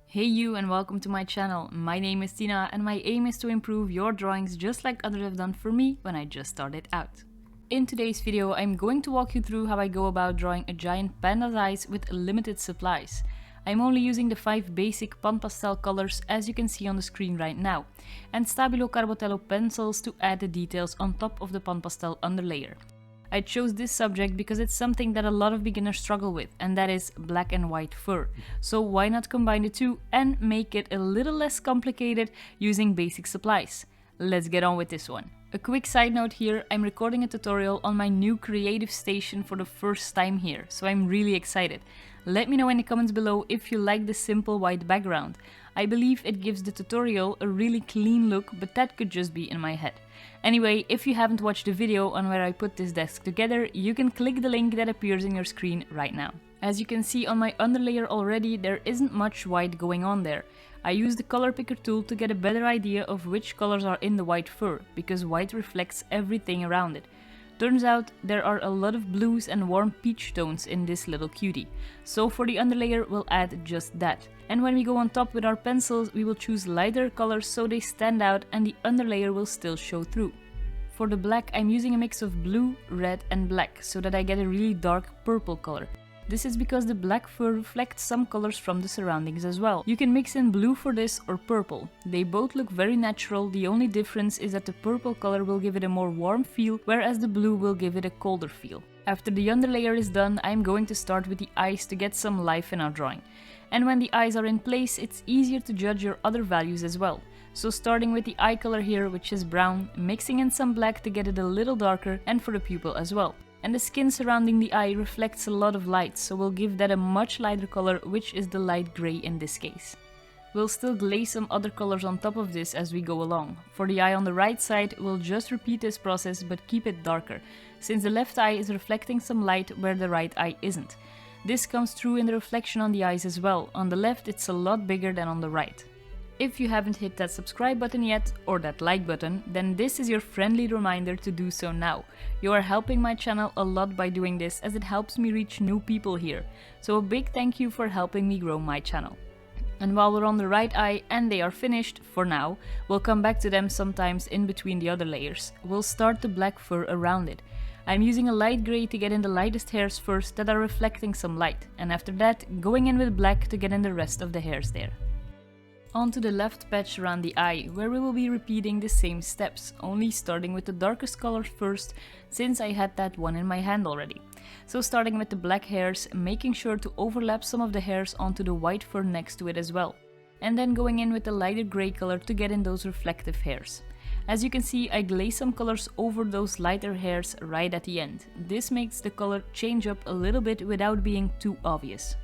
Hey you and welcome to my channel. My name is Tina and my aim is to improve your drawings just like others have done for me when I just started out. In today's video I'm going to walk you through how I go about drawing a giant panda's eyes with limited supplies. I'm only using the 5 basic panpastel colors as you can see on the screen right now, and stabilo carbothello pencils to add the details on top of the panpastel underlayer. I chose this subject because it's something that a lot of beginners struggle with, and that is black and white fur. So why not combine the two and make it a little less complicated using basic supplies? Let's get on with this one. A quick side note here, I'm recording a tutorial on my new creative station for the first time here, so I'm really excited. Let me know in the comments below if you like the simple white background. I believe it gives the tutorial a really clean look, but that could just be in my head. Anyway, if you haven't watched the video on where I put this desk together, you can click the link that appears in your screen right now. As you can see on my underlayer already, there isn't much white going on there. I used the color picker tool to get a better idea of which colors are in the white fur, because white reflects everything around it. Turns out there are a lot of blues and warm peach tones in this little cutie, so for the underlayer we'll add just that. And when we go on top with our pencils, we will choose lighter colors so they stand out and the underlayer will still show through. For the black I'm using a mix of blue, red and black so that I get a really dark purple color. This is because the black fur reflects some colors from the surroundings as well. You can mix in blue for this or purple. They both look very natural, the only difference is that the purple color will give it a more warm feel, whereas the blue will give it a colder feel. After the underlayer is done, I'm going to start with the eyes to get some life in our drawing. And when the eyes are in place, it's easier to judge your other values as well. So starting with the eye color here, which is brown, mixing in some black to get it a little darker, and for the pupil as well. And the skin surrounding the eye reflects a lot of light, so we'll give that a much lighter color, which is the light grey in this case. We'll still glaze some other colors on top of this as we go along. For the eye on the right side, we'll just repeat this process but keep it darker, since the left eye is reflecting some light where the right eye isn't. This comes through in the reflection on the eyes as well. On the left it's a lot bigger than on the right. If you haven't hit that subscribe button yet, or that like button, then this is your friendly reminder to do so now. You are helping my channel a lot by doing this, as it helps me reach new people here. So a big thank you for helping me grow my channel. And while we're on the right eye and they are finished, for now, we'll come back to them sometimes in between the other layers. We'll start the black fur around it. I'm using a light grey to get in the lightest hairs first that are reflecting some light, and after that going in with black to get in the rest of the hairs there. Onto the left patch around the eye, where we will be repeating the same steps, only starting with the darkest color first, since I had that one in my hand already. So starting with the black hairs, making sure to overlap some of the hairs onto the white fur next to it as well. And then going in with the lighter grey color to get in those reflective hairs. As you can see, I glaze some colors over those lighter hairs right at the end. This makes the color change up a little bit without being too obvious.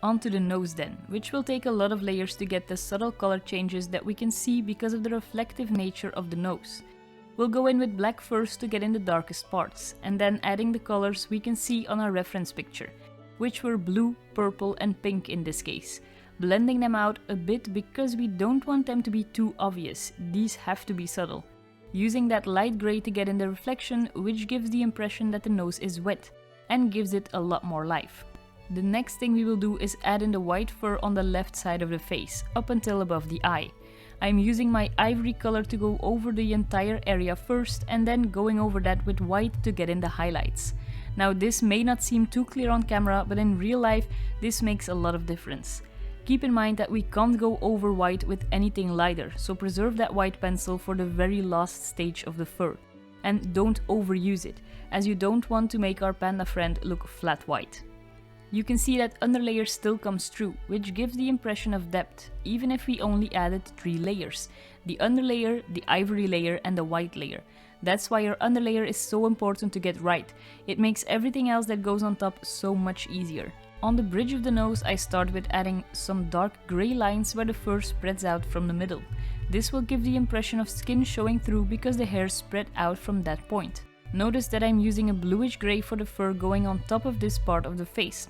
Onto the nose then, which will take a lot of layers to get the subtle color changes that we can see because of the reflective nature of the nose. We'll go in with black first to get in the darkest parts, and then adding the colors we can see on our reference picture, which were blue, purple and pink in this case. Blending them out a bit because we don't want them to be too obvious, these have to be subtle. Using that light grey to get in the reflection, which gives the impression that the nose is wet, and gives it a lot more life. The next thing we will do is add in the white fur on the left side of the face, up until above the eye. I'm using my ivory color to go over the entire area first, and then going over that with white to get in the highlights. Now this may not seem too clear on camera, but in real life this makes a lot of difference. Keep in mind that we can't go over white with anything lighter, so preserve that white pencil for the very last stage of the fur. And don't overuse it, as you don't want to make our panda friend look flat white. You can see that underlayer still comes through, which gives the impression of depth, even if we only added 3 layers. The underlayer, the ivory layer and the white layer. That's why your underlayer is so important to get right. It makes everything else that goes on top so much easier. On the bridge of the nose I start with adding some dark grey lines where the fur spreads out from the middle. This will give the impression of skin showing through because the hairs spread out from that point. Notice that I'm using a bluish grey for the fur going on top of this part of the face.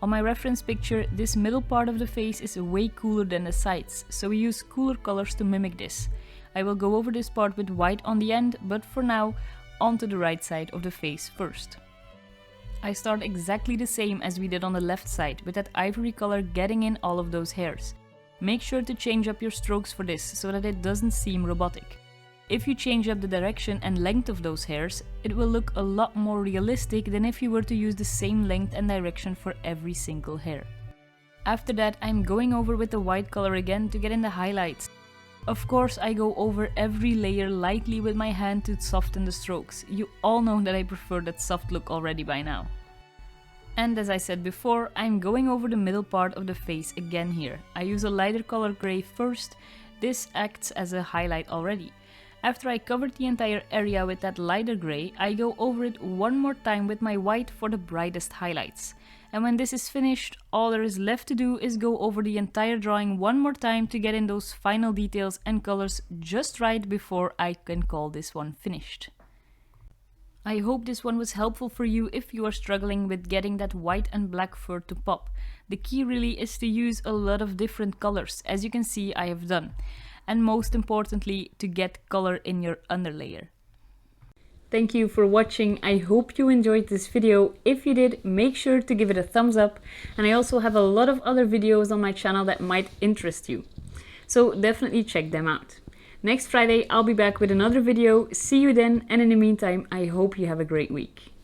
On my reference picture, this middle part of the face is way cooler than the sides, so we use cooler colors to mimic this. I will go over this part with white on the end, but for now, onto the right side of the face first. I start exactly the same as we did on the left side, with that ivory color getting in all of those hairs. Make sure to change up your strokes for this so that it doesn't seem robotic. If you change up the direction and length of those hairs, it will look a lot more realistic than if you were to use the same length and direction for every single hair. After that, I'm going over with the white color again to get in the highlights. Of course, I go over every layer lightly with my hand to soften the strokes. You all know that I prefer that soft look already by now. And as I said before, I'm going over the middle part of the face again here. I use a lighter color gray first. This acts as a highlight already. After I covered the entire area with that lighter gray, I go over it one more time with my white for the brightest highlights. And when this is finished, all there is left to do is go over the entire drawing one more time to get in those final details and colors just right before I can call this one finished. I hope this one was helpful for you if you are struggling with getting that white and black fur to pop. The key really is to use a lot of different colors, as you can see I have done. And most importantly, to get color in your underlayer. Thank you for watching. I hope you enjoyed this video. If you did, make sure to give it a thumbs up. And I also have a lot of other videos on my channel that might interest you. So definitely check them out. Next Friday, I'll be back with another video. See you then, and in the meantime, I hope you have a great week.